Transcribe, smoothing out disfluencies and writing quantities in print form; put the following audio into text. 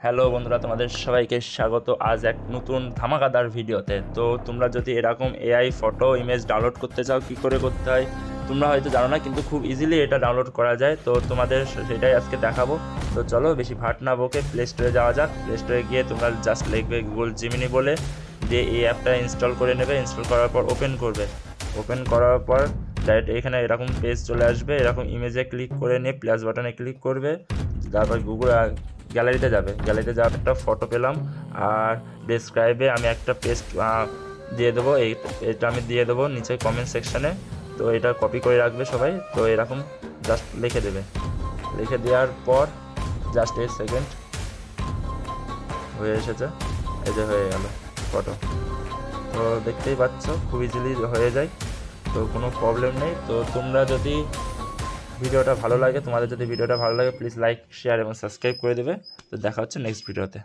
Hello বন্ধুরা, তোমাদের সবাইকে স্বাগত আজ এক নতুন ধামাকাদার ভিডিওতে। তো তোমরা যদি এরকম এআই ফটো ইমেজ ডাউনলোড করতে চাও, কী করে করতে হয় তোমরা হয়তো জানো না, কিন্তু খুব ইজিলি এটা ডাউনলোড করা যায়। তো তোমাদের সেটাই আজকে দেখাবো। তো চলো বেশি ভাট না বকে প্লে স্টোরে যাওয়া যাক। প্লে স্টোরে গিয়ে তোমরা জাস্ট লিখবে গুগল জিমিনি বলে, দিয়ে এই অ্যাপটা ইনস্টল করে নেবে। ইনস্টল করার পর ওপেন করবে। ওপেন করার পর ডাইরেক্ট এখানে এরকম পেজ চলে আসবে। এরকম ইমেজে ক্লিক করে নিয়ে প্লাস বাটনে ক্লিক করবে। তারপর গুগল গ্যালারিতে যাবে। গ্যালারিতে যাওয়ার একটা ফটো পেলাম, আর ডেসক্রাইবে আমি একটা পেস্ট দিয়ে দেবো। এটা আমি দিয়ে দেবো নিচে কমেন্ট সেকশানে। তো এটা কপি করে রাখবে সবাই। তো এরকম জাস্ট লিখে দেবে। লিখে দেওয়ার পর জাস্ট 8 সেকেন্ড হয়ে এসেছে। এই যে হয়ে গেল ফটো। তো দেখতেই পাচ্ছ খুব ইজিলি হয়ে যায়, তো কোনো প্রবলেম নেই। তো তোমরা যদি তোমাদের যদি ভিডিওটা ভালো লাগে প্লিজ লাইক, শেয়ার এবং সাবস্ক্রাইব করে দেবে। তো দেখা হচ্ছে নেক্সট ভিডিওতে।